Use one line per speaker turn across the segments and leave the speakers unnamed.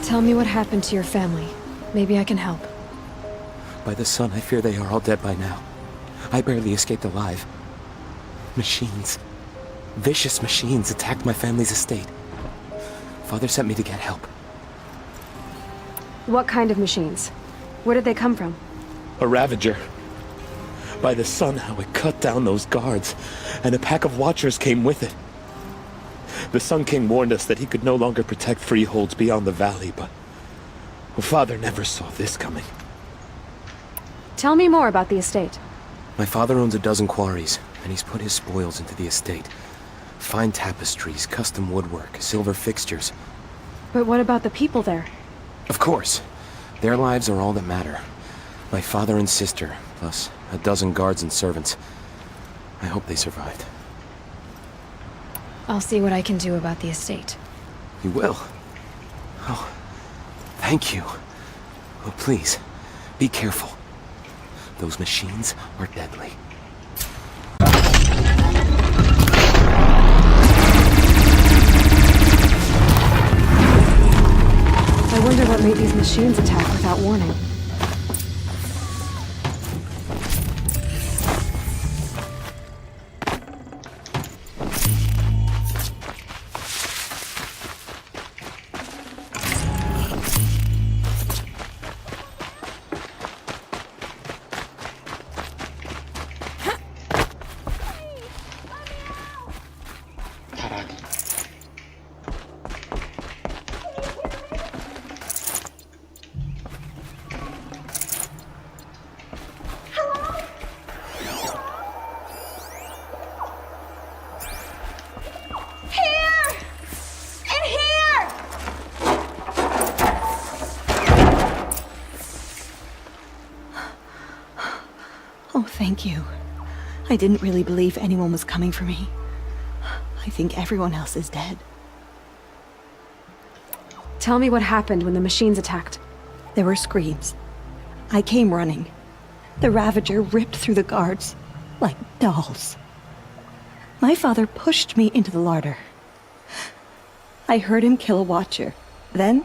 Tell me what happened to your family. Maybe I can help.
By the sun, I fear they are all dead by now. I barely escaped alive. Machines. Vicious machines attacked my family's estate. Father sent me to get help.
What kind of machines? Where did they come from?
A Ravager. By the sun, how it cut down those guards, and a pack of watchers came with it. The Sun King warned us that he could no longer protect freeholds beyond the valley, but Father never saw this coming.
Tell me more about the estate.
My father owns a dozen quarries, and he's put his spoils into the estate. Fine tapestries, custom woodwork, silver fixtures.
But what about the people there?
Of course. Their lives are all that matter. My father and sister, plus a dozen guards and servants. I hope they survived.
I'll see what I can do about the estate.
You will? Oh, thank you. Oh, please, be careful. Those machines are deadly.
I wonder what made these machines attack without warning.
Oh, thank you. I didn't really believe anyone was coming for me. I think everyone else is dead.
Tell me what happened when the machines attacked.
There were screams. I came running. The Ravager ripped through the guards like dolls. My father pushed me into the larder. I heard him kill a watcher. Then,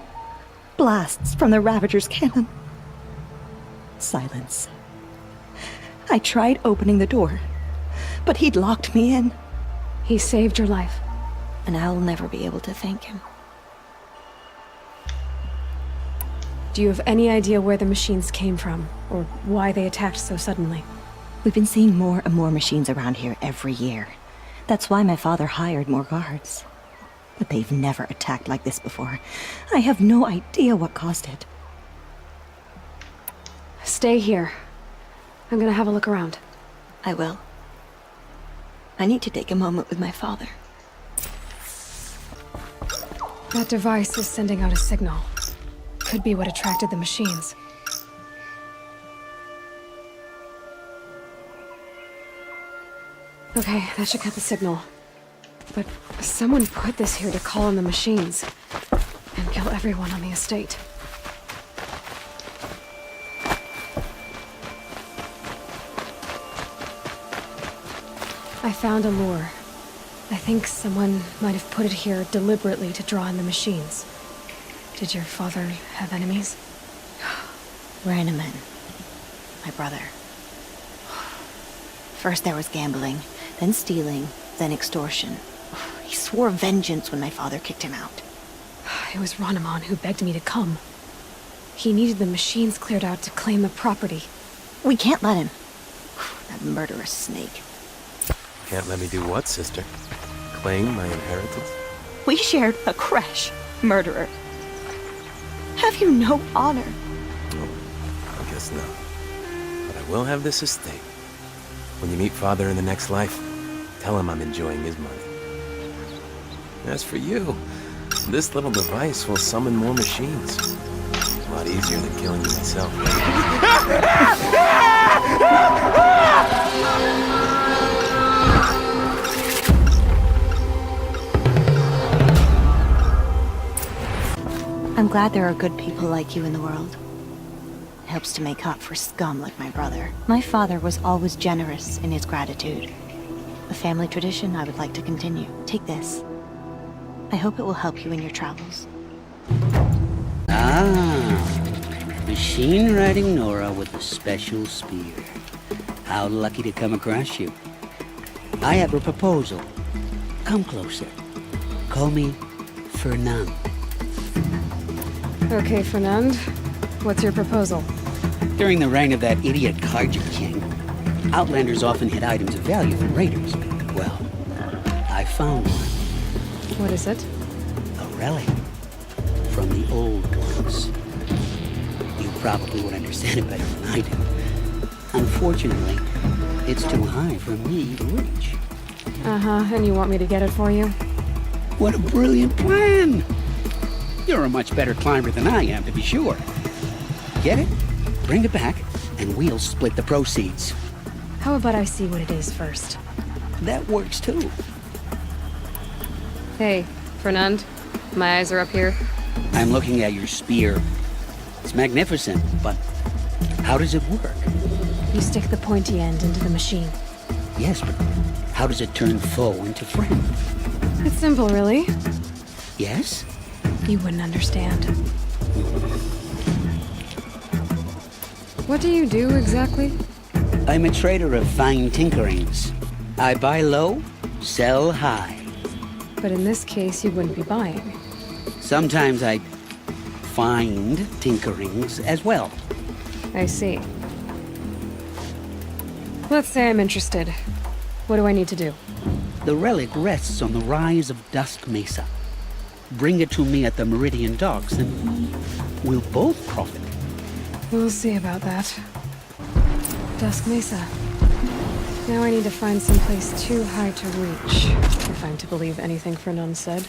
blasts from the Ravager's cannon. Silence. I tried opening the door, but he'd locked me in.
He saved your life.
And I'll never be able to thank him.
Do you have any idea where the machines came from, or why they attacked so suddenly?
We've been seeing more and more machines around here every year. That's why my father hired more guards. But they've never attacked like this before. I have no idea what caused it.
Stay here. I'm gonna have a look around.
I will. I need to take a moment with my father.
That device is sending out a signal. Could be what attracted the machines. Okay, that should cut the signal. But someone put this here to call on the machines and kill everyone on the estate. I found a lure. I think someone might have put it here deliberately to draw in the machines. Did your father have enemies?
We're enemies. My brother. First there was gambling, then stealing, then extortion. He swore vengeance when my father kicked him out.
It was Ranamon who begged me to come. He needed the machines cleared out to claim the property.
We can't let him. That murderous snake.
Can't let me do what, sister? Claim my inheritance?
We shared a creche, murderer. Have you no honor?
Oh, I guess not. But I will have this estate. When you meet Father in the next life, tell him I'm enjoying his money. As for you, this little device will summon more machines. It's a lot easier than killing you myself.
I'm glad there are good people like you in the world. It helps to make up for scum like my brother. My father was always generous in his gratitude. A family tradition I would like to continue. Take this. I hope it will help you in your travels.
Machine-riding Nora with a special spear. How lucky to come across you. I have a proposal. Come closer. Call me Fernand.
Okay, Fernand. What's your proposal?
During the reign of that idiot Carja King, Outlanders often hid items of value from raiders. Well, I found one.
What is it?
A relic from the old ones. You probably would understand it better than I do. Unfortunately, it's too high for me to reach.
Uh-huh, and you want me to get it for you?
What a brilliant plan! You're a much better climber than I am, to be sure. Get it? Bring it back, and we'll split the proceeds.
How about I see what it is first?
That works too.
Hey, Fernand. My eyes are up here.
I'm looking at your spear. It's magnificent, but how does it work?
You stick the pointy end into the machine.
Yes, but how does it turn foe into friend?
It's simple, really.
Yes?
You wouldn't understand. What do you do exactly?
I'm a trader of fine tinkerings. I buy low, sell high.
But in this case, you wouldn't be buying.
Sometimes I find tinkerings as well.
I see. Let's say I'm interested. What do I need to do?
The relic rests on the rise of Dusk Mesa. Bring it to me at the Meridian Docks and we'll both profit.
We'll see about that. Dusk Mesa. Now I need to find someplace too high to reach, if I'm to believe anything Fernand said.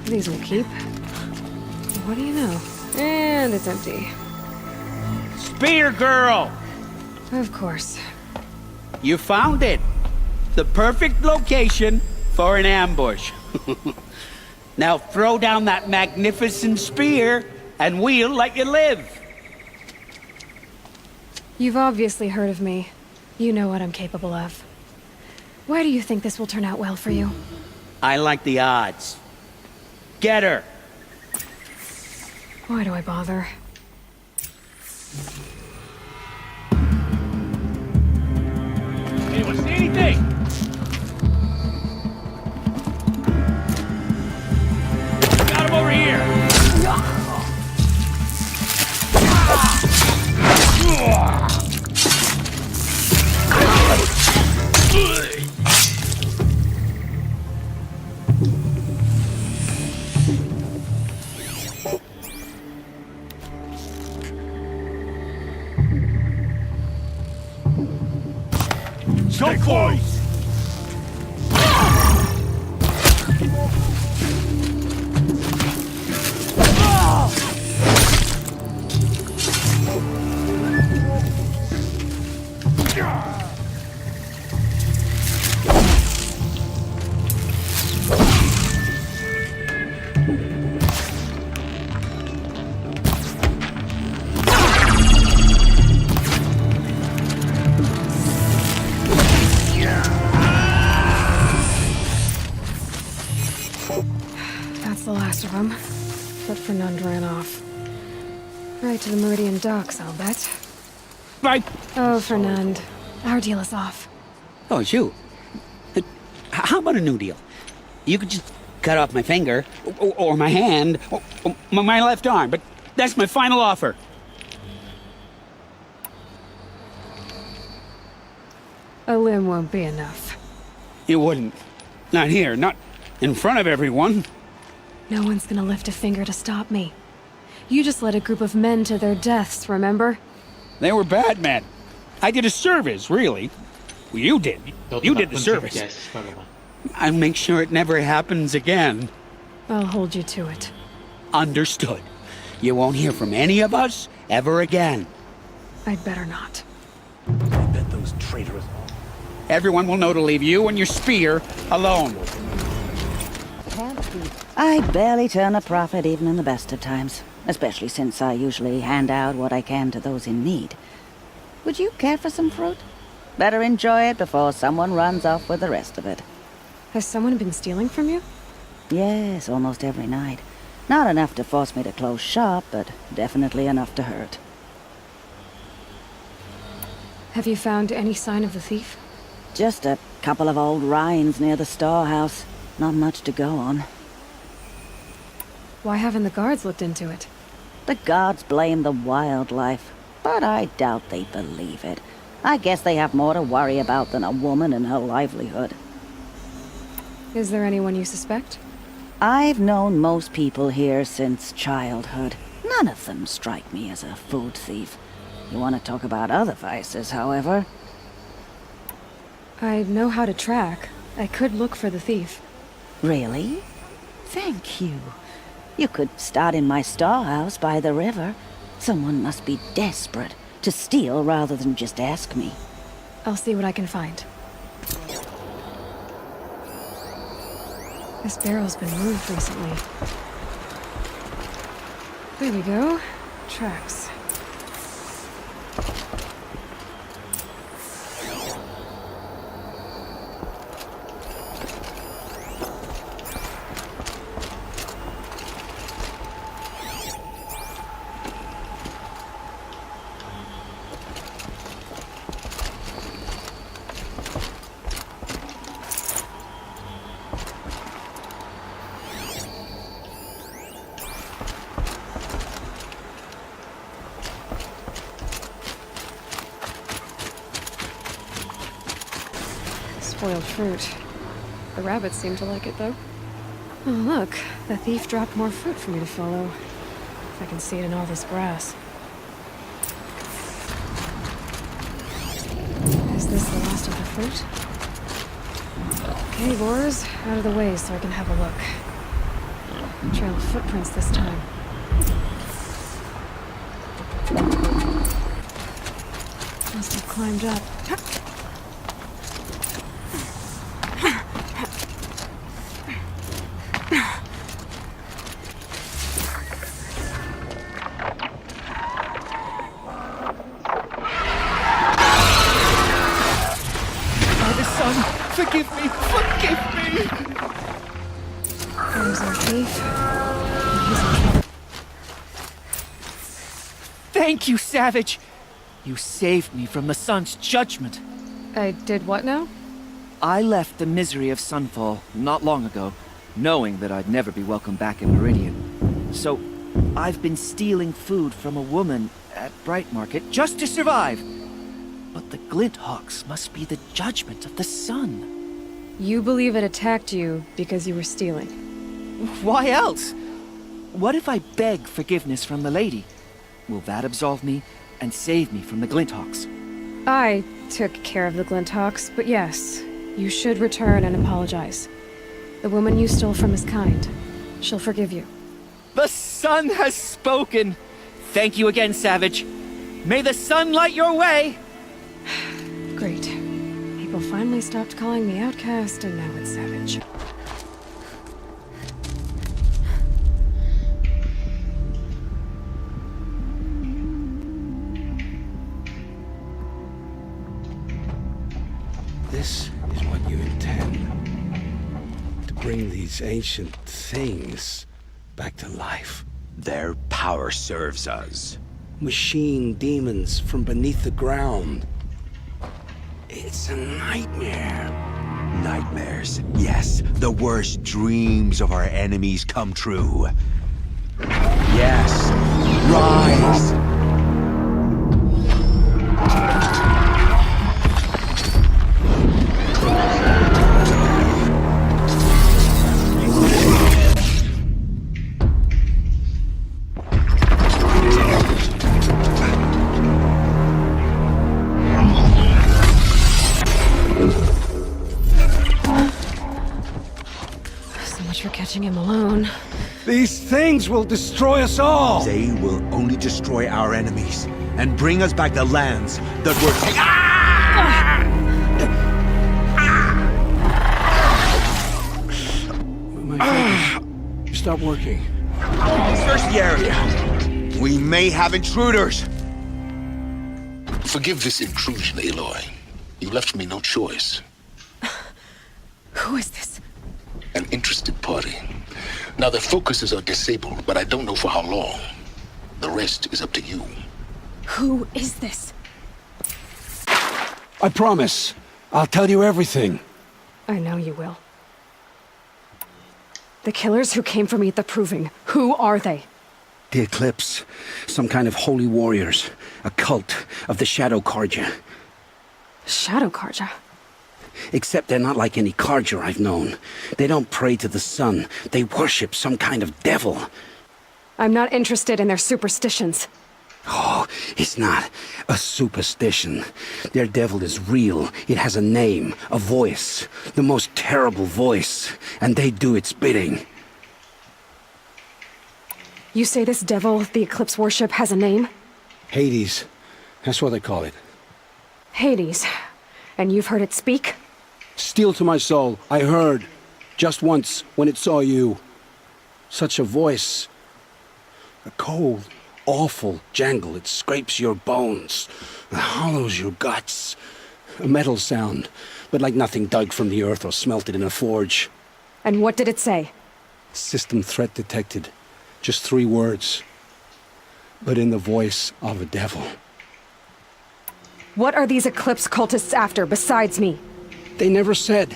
These will keep. What do you know? And it's empty.
Spear girl!
Of course.
You found it. The perfect location for an ambush. Now throw down that magnificent spear and we'll let you live.
You've obviously heard of me. You know what I'm capable of. Why do you think this will turn out well for you?
I like the odds. Get her.
Why do I bother?
Anyone see anything? Got him over here. So close!
That's the last of them. But Fernand ran off. Right to the Meridian Docks, I'll bet.
Right.
Oh, Fernand. Our deal is off.
Oh, it's you. How about a new deal? You could just cut off my finger, or my hand, or my left arm, but that's my final offer.
A limb won't be enough.
You wouldn't. Not here, not in front of everyone.
No one's gonna lift a finger to stop me. You just led a group of men to their deaths, remember?
They were bad men. I did a service, really. Well, you did. You did the service. I'll make sure it never happens again.
I'll hold you to it.
Understood. You won't hear from any of us ever again.
I'd better not.
I bet those traitors...
Everyone will know to leave you and your spear alone.
I barely turn a profit even in the best of times, especially since I usually hand out what I can to those in need. Would you care for some fruit? Better enjoy it before someone runs off with the rest of it.
Has someone been stealing from you?
Yes, almost every night. Not enough to force me to close shop, but definitely enough to hurt.
Have you found any sign of the thief?
Just a couple of old rinds near the storehouse. Not much to go on.
Why haven't the guards looked into it?
The gods blame the wildlife, but I doubt they believe it. I guess they have more to worry about than a woman and her livelihood.
Is there anyone you suspect?
I've known most people here since childhood. None of them strike me as a food thief. You want to talk about other vices, however?
I know how to track. I could look for the thief.
Really? Thank you. You could start in my storehouse by the river. Someone must be desperate to steal rather than just ask me.
I'll see what I can find. This barrel's been moved recently. There we go. Tracks. Spoiled fruit. The rabbits seem to like it, though. Oh, look. The thief dropped more fruit for me to follow. If I can see it in all this grass. Is this the last of the fruit? Okay, boars. Out of the way so I can have a look. Trail of footprints this time. Must have climbed up.
Forgive me! Forgive me!
There's our thief. He's in trouble.
Thank you, Savage! You saved me from the sun's judgment.
I did what now?
I left the misery of Sunfall not long ago, knowing that I'd never be welcome back in Meridian. So, I've been stealing food from a woman at Bright Market just to survive. But the Glinthawks must be the judgment of the sun.
You believe it attacked you because you were stealing.
Why else? What if I beg forgiveness from the lady? Will that absolve me and save me from the Glinthawks?
I took care of the Glinthawks, but yes, you should return and apologize. The woman you stole from is kind. She'll forgive you.
The sun has spoken! Thank you again, Savage. May the sun light your way!
Great. People finally stopped calling me outcast, and now it's Savage.
This is what you intend. To bring these ancient things back to life.
Their power serves us.
Machine demons from beneath the ground. It's a nightmare.
Nightmares, yes. The worst dreams of our enemies come true. Yes, rise!
watching him alone.
These things will destroy us all!
They will only destroy our enemies and bring us back the lands that were taken.
My focus. Stop working.
Search the area. We may have intruders.
Forgive this intrusion, Aloy. You left me no choice.
Who is this?
An interested party. Now, their focuses are disabled, but I don't know for how long. The rest is up to you.
Who is this?
I promise. I'll tell you everything.
I know you will. The killers who came for me at the Proving, who are they?
The Eclipse. Some kind of holy warriors. A cult of the Shadow Carja.
Shadow Carja?
Except they're not like any Carja I've known. They don't pray to the sun. They worship some kind of devil.
I'm not interested in their superstitions.
Oh, it's not a superstition. Their devil is real. It has a name, a voice. The most terrible voice. And they do its bidding.
You say this devil the Eclipse worship has a name?
Hades. That's what they call it.
Hades. And you've heard it speak?
Steel to my soul, I heard. Just once, when it saw you. Such a voice. A cold, awful jangle. It scrapes your bones. It hollows your guts. A metal sound, but like nothing dug from the earth or smelted in a forge.
And what did it say?
System threat detected. Just 3 words. But in the voice of a devil.
What are these Eclipse cultists after, besides me?
They never said.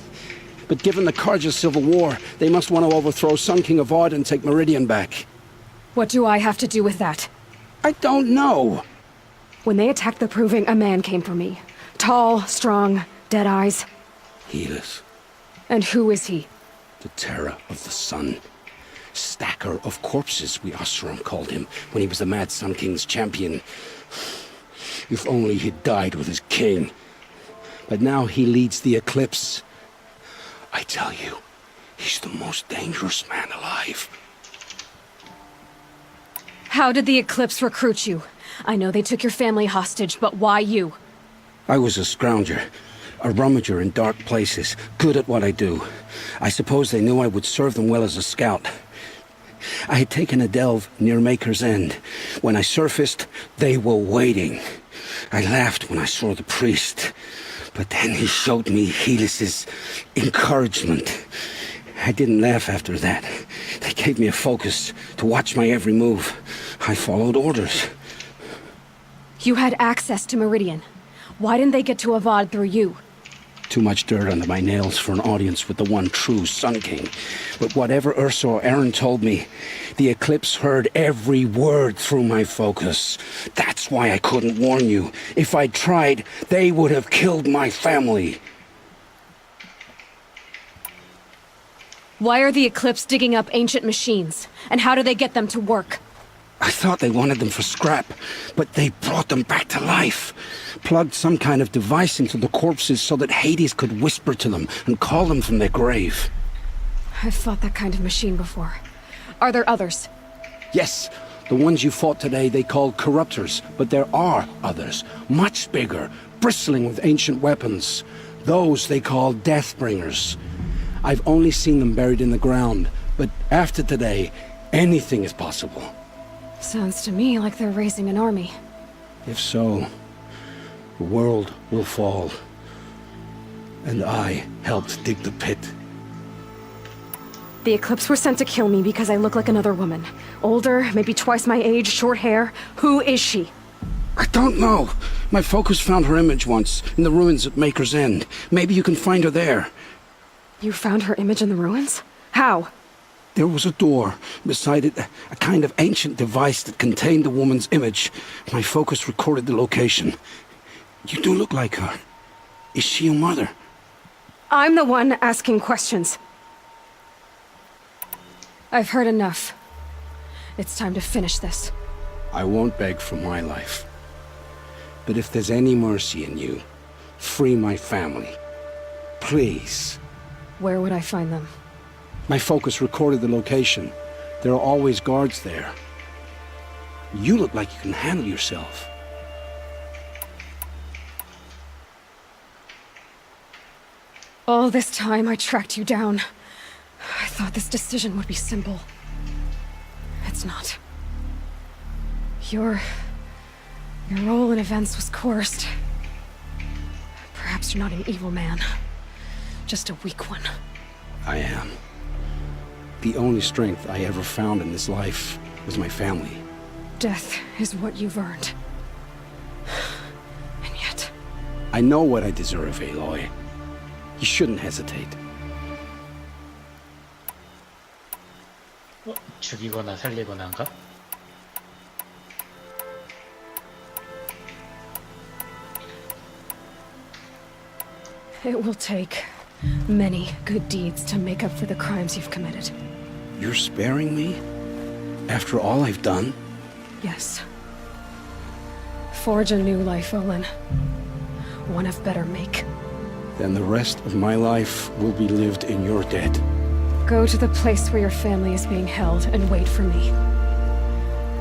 But given the Carja civil war, they must want to overthrow Sun King Avad and take Meridian back.
What do I have to do with that?
I don't know.
When they attacked the Proving, a man came for me. Tall, strong, dead eyes.
Helis,
And who is he?
the terror of the sun. Stacker of corpses, we Oseram called him, when he was the Mad Sun King's champion. If only he'd died with his king. But now he leads the Eclipse. I tell you, he's the most dangerous man alive.
How did the Eclipse recruit you? I know they took your family hostage, but why you?
I was a scrounger, a rummager in dark places, good at what I do. I suppose they knew I would serve them well as a scout. I had taken a delve near Maker's End. When I surfaced, they were waiting. I laughed when I saw the priest, but then he showed me Helis's encouragement. I didn't laugh after that. They gave me a focus to watch my every move. I followed orders.
You had access to Meridian. Why didn't they get to Avad through you?
Too much dirt under my nails for an audience with the one true Sun King. But whatever Ursa or Aaron told me, the Eclipse heard every word through my focus. That's why I couldn't warn you. If I'd tried, they would have killed my family.
Why are the Eclipse digging up ancient machines? And how do they get them to work?
I thought they wanted them for scrap, but they brought them back to life. Plugged some kind of device into the corpses so that Hades could whisper to them and call them from their grave.
I've fought that kind of machine before. Are there others?
Yes, the ones you fought today they called corruptors, but there are others, much bigger, bristling with ancient weapons. Those they call Deathbringers. I've only seen them buried in the ground, but after today, anything is possible.
Sounds to me like they're raising an army.
If so, the world will fall. And I helped dig the pit.
The Eclipse were sent to kill me because I look like another woman. Older, maybe twice my age, short hair. Who is she?
I don't know. My focus found her image once, in the ruins at Maker's End. Maybe you can find her there.
You found her image in the ruins? How?
There was a door. Beside it, a kind of ancient device that contained the woman's image. My focus recorded the location. You do look like her. Is she your mother?
I'm the one asking questions. I've heard enough. It's time to finish this.
I won't beg for my life. But if there's any mercy in you, free my family. Please.
Where would I find them?
My focus recorded the location. There are always guards there. You look like you can handle yourself.
All this time I tracked you down. I thought this decision would be simple. It's not. Your role in events was coerced. Perhaps you're not an evil man. Just a weak one.
I am. The only strength I ever found in this life was my family.
Death is what you've earned. And yet...
I know what I deserve, Aloy. You shouldn't hesitate.
죽이거나 살리거나인가?
It will take many good deeds to make up for the crimes you've committed.
You're sparing me? After all I've done?
Yes. Forge a new life, Olin. One of better make.
Then the rest of my life will be lived in your debt.
Go to the place where your family is being held and wait for me.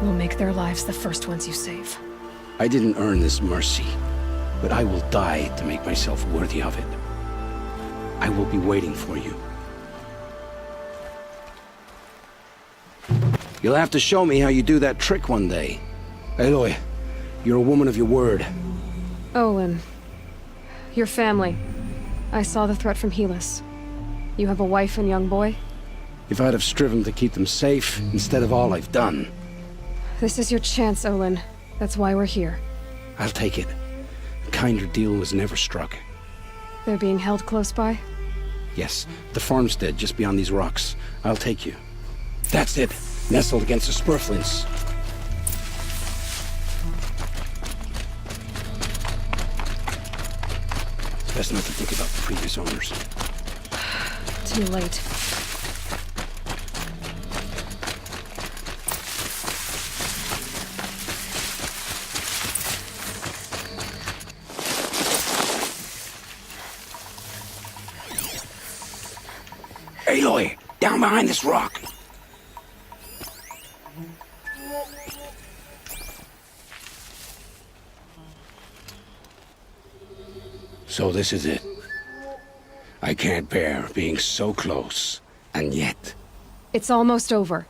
We'll make their lives the first ones you save.
I didn't earn this mercy, but I will die to make myself worthy of it. I will be waiting for you. You'll have to show me how you do that trick one day. Aloy, you're a woman of your word.
Olin. Your family. I saw the threat from Helis. You have a wife and young boy?
If I'd have striven to keep them safe instead of all I've done.
This is your chance, Olin. That's why we're here.
I'll take it. A kinder deal was never struck.
They're being held close by?
Yes, the farmstead just beyond these rocks. I'll take you. That's it. Nestled against the spurflints. Best not to think about the previous owners.
Too late.
Aloy, down behind this rock. So this is it. I can't bear being so close, and yet...
It's almost over.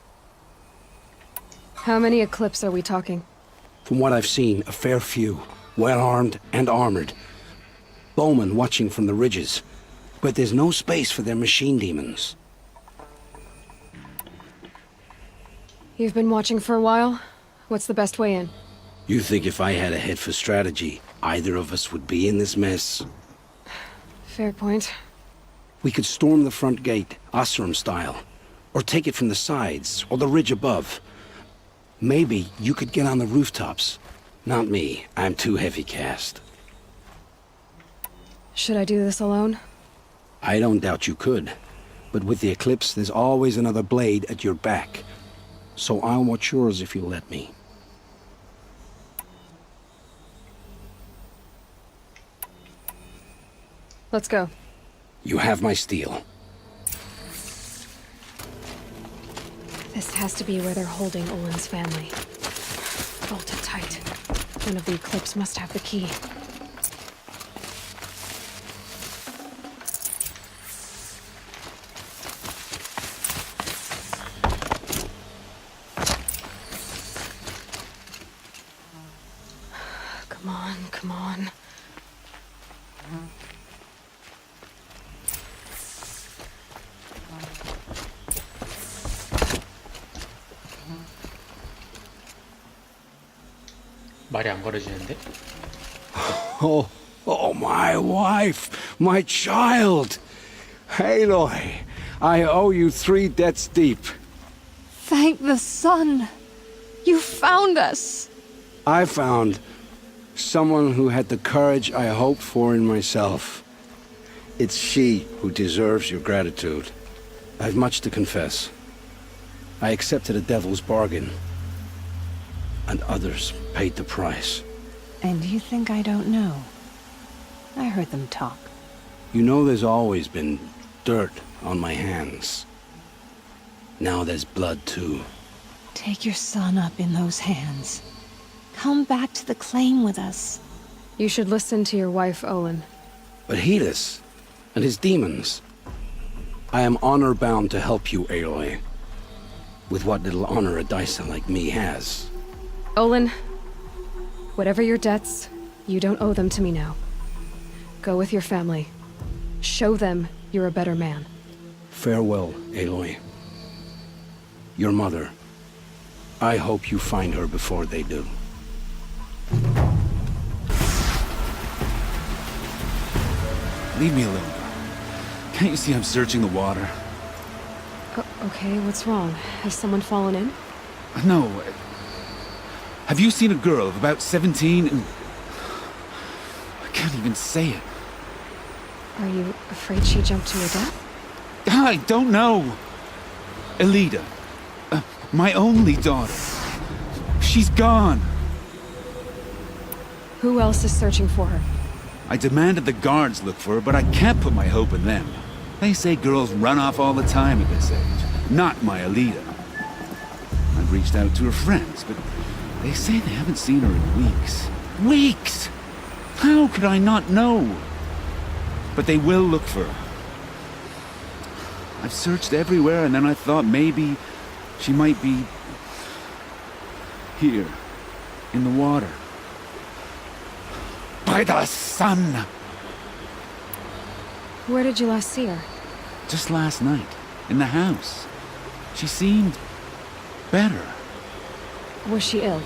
How many Eclipse are we talking?
From what I've seen, a fair few. Well-armed and armored. Bowmen watching from the ridges. But there's no space for their machine demons.
You've been watching for a while? What's the best way in?
You think if I had a head for strategy, either of us would be in this mess?
Fair point.
We could storm the front gate, Osram style. Or take it from the sides, or the ridge above. Maybe you could get on the rooftops. Not me. I'm too heavy cast.
Should I do this alone?
I don't doubt you could. But with the Eclipse, there's always another blade at your back. So I'll watch yours if you'll let me.
Let's go.
You have my steel.
This has to be where they're holding Olin's family. Bolted tight. One of the Eclipse must have the key. Come on, come on.
말이 안 걸어지는데?
Oh, my wife, my child. Aloy, I owe you 3 debts deep.
Thank the sun. You found us.
I found someone who had the courage I hoped for in myself. It's she who deserves your gratitude. I've much to confess. I accepted a devil's bargain, and others paid the price.
And you think I don't know? I heard them talk.
You know there's always been dirt on my hands. Now there's blood too.
Take your son up in those hands. Come back to the claim with us.
You should listen to your wife, Olin.
But Hedis and his demons. I am honor-bound to help you, Aloy. With what little honor a Dysa like me has.
Olin, whatever your debts, you don't owe them to me now. Go with your family. Show them you're a better man.
Farewell, Aloy. Your mother. I hope you find her before they do.
Leave me alone. Can't you see I'm searching the water?
Okay, what's wrong? Has someone fallen in?
No. Have you seen a girl of about 17 and... I can't even say it.
Are you afraid she jumped to her death?
I don't know. Elida. My only daughter. She's gone.
Who else is searching for her?
I demanded the guards look for her, but I can't put my hope in them. They say girls run off all the time at this age. Not my Elida. I've reached out to her friends, but they say they haven't seen her in weeks. Weeks! How could I not know? But they will look for her. I've searched everywhere, and then I thought maybe she might be here, in the water. By the sun!
Where did you last see her?
Just last night, in the house. She seemed better.
Was she ill?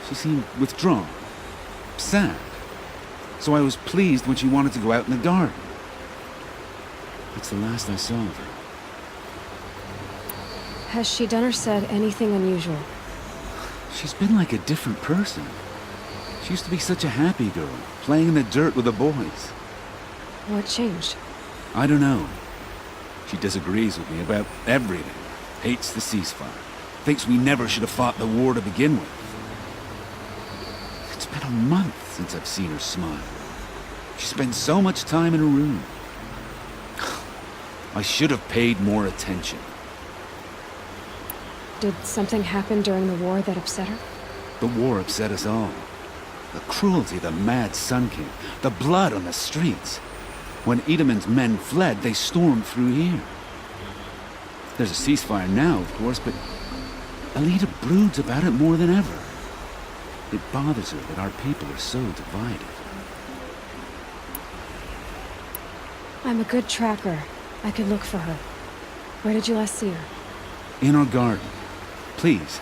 She seemed withdrawn, sad. So I was pleased when she wanted to go out in the garden. That's the last I saw of her.
Has she done or said anything unusual?
She's been like a different person. She used to be such a happy girl, playing in the dirt with the boys.
What changed?
I don't know. She disagrees with me about everything. Hates the ceasefire. Thinks we never should have fought the war to begin with. It's been a month since I've seen her smile. She spends so much time in her room. I should have paid more attention.
Did something happen during the war that upset her?
The war upset us all. The cruelty of the mad Sun King. The blood on the streets. When Edamon's men fled, they stormed through here. There's a ceasefire now, of course, but Elida broods about it more than ever. It bothers her that our people are so divided.
I'm a good tracker. I could look for her. Where did you last see her?
In our garden. Please,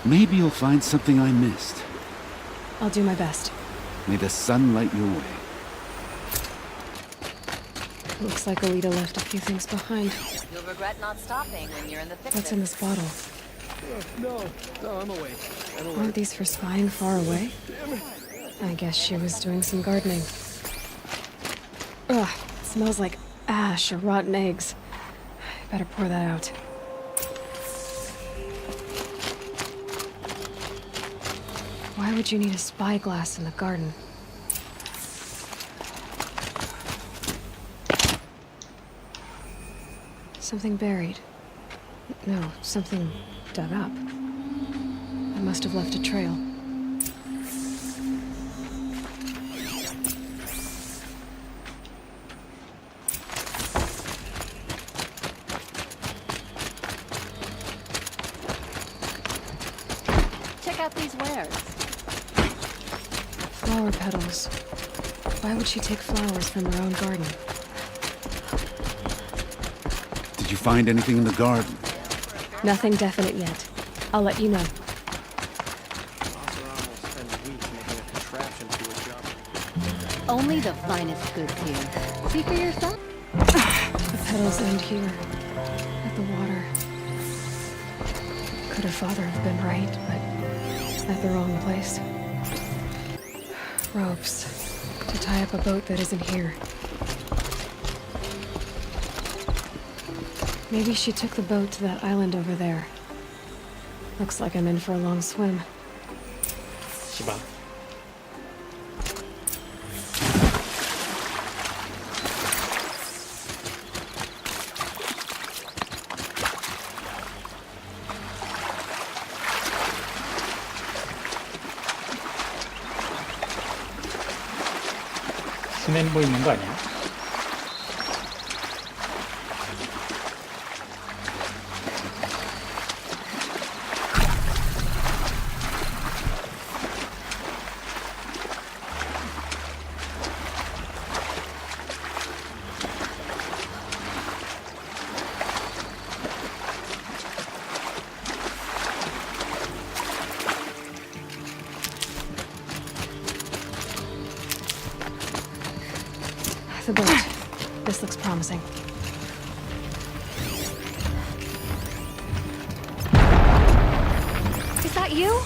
maybe you'll find something I missed.
I'll do my best.
May the sun light your way.
Looks like Alita left a few things behind.
You'll regret not stopping when you're in the thick
What's in this bottle?
No, I'm awake.
Aren't these for spying far away? I guess she was doing some gardening. Ugh, it smells like ash or rotten eggs. I better pour that out. Why would you need a spyglass in the garden? Something buried. No, something dug up. I must have left a trail.
Check out these wares.
Flower petals. Why would she take flowers from her own garden?
Did you find anything in the garden?
Nothing definite yet. I'll let you know.
Only the finest goods here. See for yourself.
The petals end here, at the water. Could her father have been right, but at the wrong place? Ropes to tie up a boat that isn't here. Maybe she took the boat to that island over there. Looks like I'm in for a long swim.
씨발. 뭐 있는 거 아니야?
The boat. This looks promising. Is that you?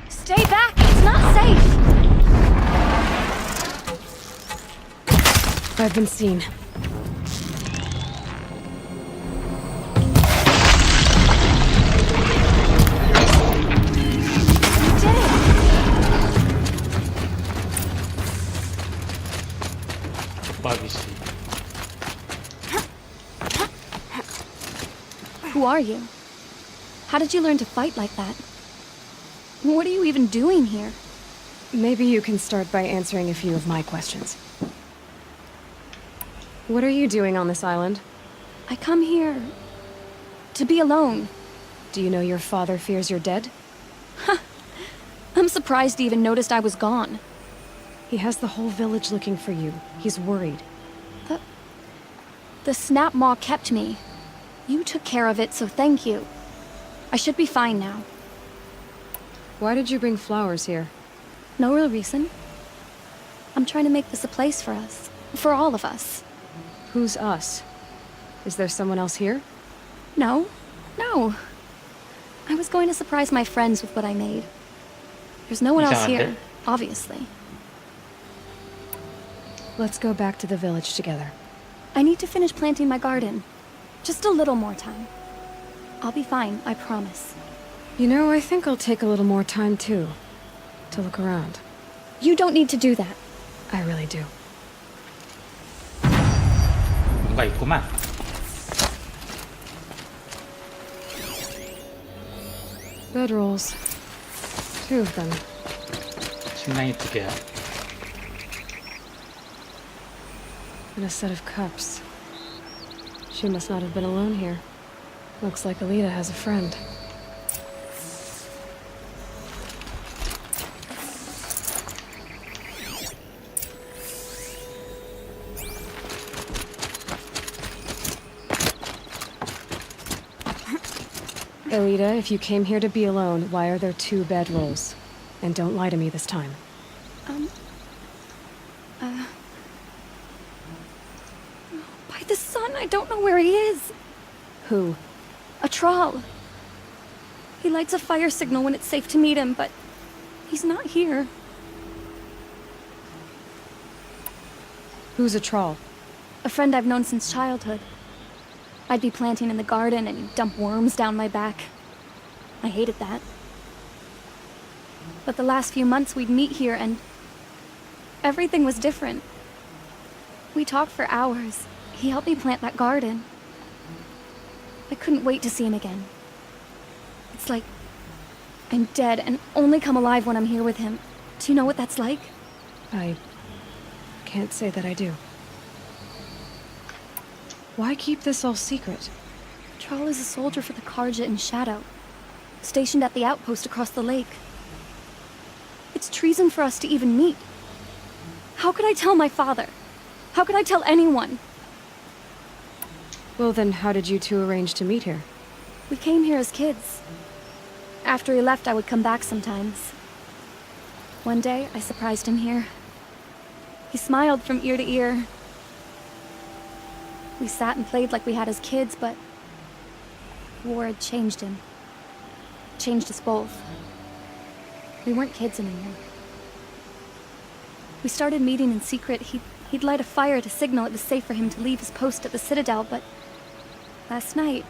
Stay back! It's not safe! I've been seen. You did it!
족박이씨.
Who are you? How did you learn to fight like that? What are you even doing here?
Maybe you can start by answering a few of my questions. What are you doing on this island?
I come here to be alone.
Do you know your father fears you're dead?
I'm surprised he even noticed I was gone.
He has the whole village looking for you. He's worried.
The snap maw kept me. You took care of it, so thank you. I should be fine now.
Why did you bring flowers here?
No real reason. I'm trying to make this a place for us. For all of us.
Who's us? Is there someone else here?
No. I was going to surprise my friends with what I made. There's no one else here, obviously.
Let's go back to the village together.
I need to finish planting my garden. Just a little more time. I'll be fine, I promise.
You know, I think I'll take a little more time too. To look around.
You don't need to do that.
I really do.
뭔가 있구만.
Bedrolls. 2 of them.
침낭이 2개야.
And a set of cups. She must not have been alone here. Looks like Alita has a friend. Alita, if you came here to be alone, why are there 2 bedrolls? And don't lie to me this time.
By the sun, I don't know where he is.
Who?
A troll. He lights a fire signal when it's safe to meet him, but he's not here.
Who's a troll?
A friend I've known since childhood. I'd be planting in the garden and he'd dump worms down my back. I hated that. But the last few months we'd meet here and everything was different. We talked for hours. He helped me plant that garden. I couldn't wait to see him again. It's like I'm dead and only come alive when I'm here with him. Do you know what that's like?
I can't say that I do. Why keep this all secret?
Troll is a soldier for the Karja in Shadow, stationed at the outpost across the lake. It's treason for us to even meet. How could I tell my father? How could I tell anyone?
Well then, how did you 2 arrange to meet here?
We came here as kids. After he left, I would come back sometimes. One day, I surprised him here. He smiled from ear to ear. We sat and played like we had as kids, but war had changed him. Changed us both. We weren't kids anymore. We started meeting in secret. He'd light a fire to signal it was safe for him to leave his post at the Citadel, but last night...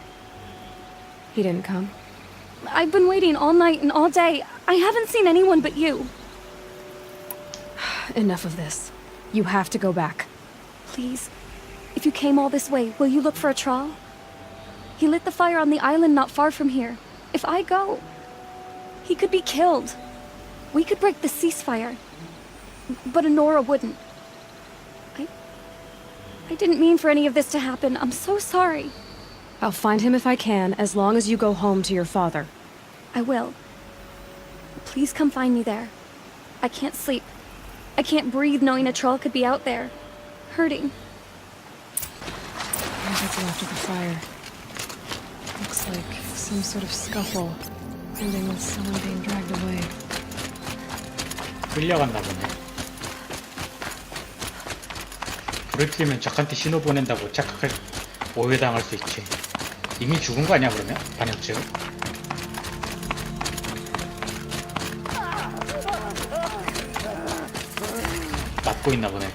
He didn't come?
I've been waiting all night and all day. I haven't seen anyone but you.
Enough of this. You have to go back.
Please, if you came all this way, will you look for a trawl? He lit the fire on the island not far from here. If I go, he could be killed. We could break the ceasefire, but Honora wouldn't. I didn't mean for any of this to happen. I'm so sorry.
I'll find him if I can, as long as you go home to your father.
I will. Please come find me there. I can't sleep. I can't breathe knowing a troll could be out there, hurting.
Here's what's left of the fire. Looks like some sort of scuffle, ending with someone being dragged away.
끌려갔나 보네. 불을 피우면 적한테 신호 보낸다고 착각할 오해당할 수 있지. 이미 죽은 거 아니야 그러면? 반역죄? 맞고 있나 보네.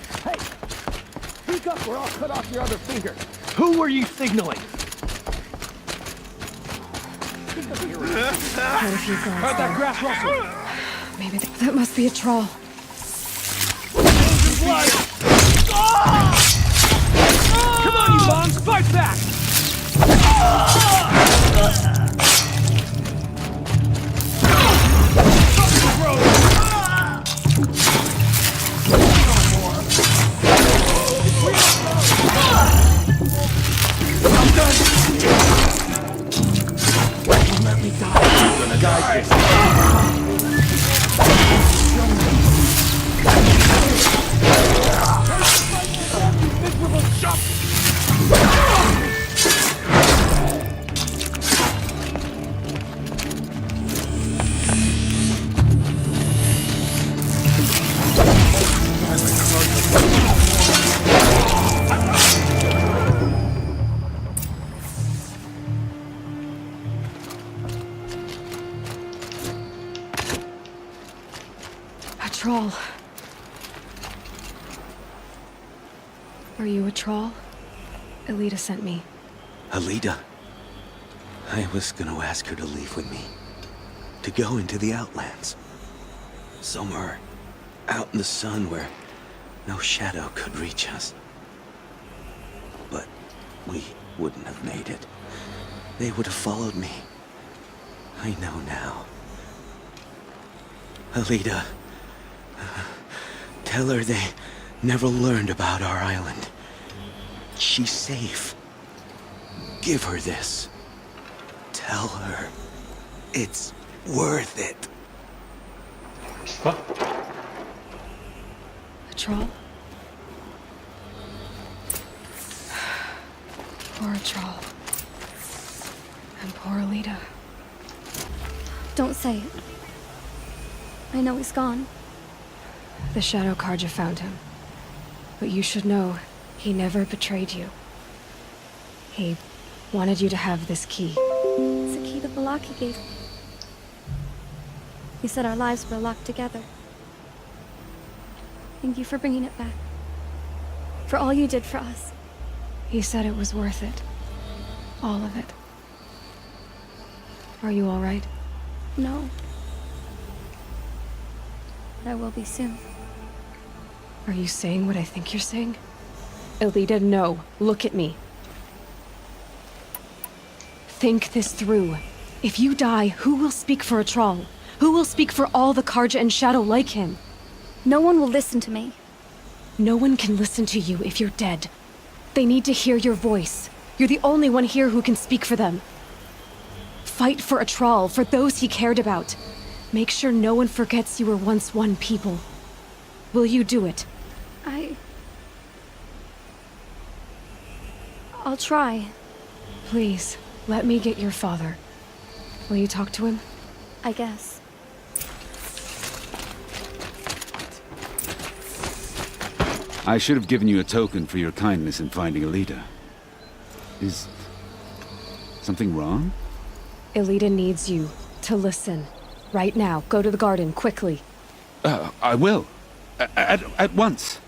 Speak up or I'll cut off your other finger. Who were you signaling?
Quite a few guards
Heard that
there.
grass rustle.
Maybe that must be a troll.
Blood. Come on, you moms, fight back! Let me die. I'm gonna die this.
A troll. Are you a troll? Elita sent me.
Alita? I was gonna ask her to leave with me. To go into the Outlands. Somewhere out in the sun where no shadow could reach us. But we wouldn't have made it. They would have followed me. I know now. Alita, tell her they never learned about our island. She's safe. Give her this. Tell her it's worth it.
죽어?
A troll? Poor troll. And poor Alita.
Don't say it. I know he's gone.
The Shadow Carja found him. But you should know, he never betrayed you. He wanted you to have this key.
It's a key the Balaki gave me. He said our lives were locked together. Thank you for bringing it back. For all you did for us.
He said it was worth it. All of it. Are you all right?
No. But I will be soon.
Are you saying what I think you're saying? Elita, no. Look at me. Think this through. If you die, who will speak for a troll? Who will speak for all the Carja and Shadow like him?
No one will listen to me.
No one can listen to you if you're dead. They need to hear your voice. You're the only one here who can speak for them. Fight for a troll, for those he cared about. Make sure no one forgets you were once one people. Will you do it?
I'll try.
Please, let me get your father. Will you talk to him?
I guess.
I should have given you a token for your kindness in finding Alita. Is something wrong?
Elita needs you to listen. Right now, go to the garden, quickly.
I will. At once.